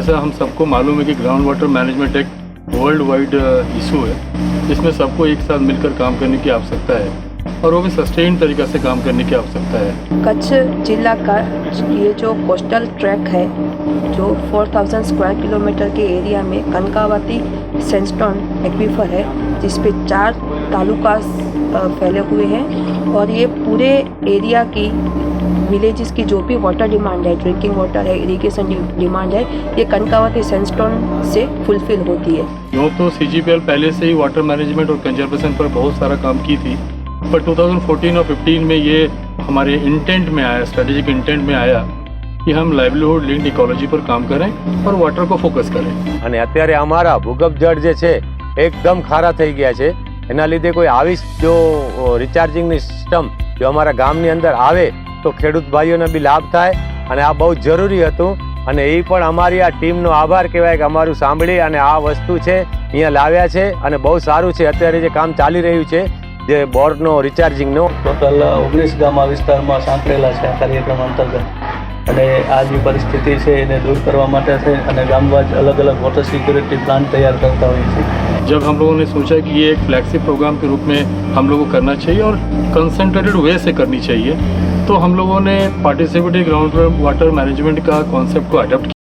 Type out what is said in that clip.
जैसा हम सबको मालूम है कि ग्राउंड वाटर मैनेजमेंट एक वर्ल्ड वाइड इशू है, जिसमें सबको एक साथ मिलकर काम करने की आवश्यकता है और वो भी सस्टेन तरीक़ा से काम करने की आवश्यकता है। कच्छ जिला का ये जो कोस्टल ट्रैक है, जो 4000 स्क्वायर किलोमीटर के एरिया में कनकावती सैंडस्टोन एक्वीफर है, जिस पे 4 तालुका फैले हुए हैं और ये पूरे एरिया की विलेजेस की जो भी वाटर डिमांड है, ड्रिंकिंग वाटर है, इरिगेशन डिमांड है, ये कनकावती सैंडस्टोन से फुलफिल होती है। यूँ तो CGPL पहले से ही वाटर मैनेजमेंट और कंजर्वेशन पर बहुत सारा काम की थी, पर 2014 और 15 में ये हमारे इंटेंट में आया, स्ट्रेटेजिक इंटेंट में आया कि हम લાઇવલીહુડ લિંક્ડ ઇકોલોજી પર કામ કરેं और वाटर को फोकस करें। અને અત્યારે અમારા ભૂગર્ભ જળ જે છે એકદમ ખારા થઈ ગયા છે, એના લીધે કોઈ આવી જો રિચાર્જિંગની સિસ્ટમ જો અમારા ગામની અંદર આવે તો ખેડૂત ભાઈઓને બી લાભ થાય અને આ બહુ જરૂરી હતું અને એ પણ અમારી આ ટીમનો આભાર કહેવાય કે અમારું સાંભળી અને આ વસ્તુ છે અહીંયા લાવ્યા છે અને બહુ સારું છે। અત્યારે જે કામ ચાલી રહ્યું છે જે બોરનો રિચાર્જિંગનો ટોટલ 19 ગામ આ વિસ્તારમાં સાંકળેલા છે આ કાર્યક્રમ અંતર્ગત અને આ જે પરિસ્થિતિ છે એને દૂર કરવા માટે છે અને ગામવાજ अलग अलग वॉटर सिक्योरिटी प्लान तैयार करता हुए थे। जब हम लोगों ने सोचा कि ये एक फ्लैगशिप प्रोग्राम के रूप में हम लोगों को करना चाहिए और कंसंट्रेटेड वे से करनी चाहिए, तो हम लोगों ने पार्टिसिपेटरी ग्राउंड वाटर मैनेजमेंट का कॉन्सेप्ट को अडॉप्ट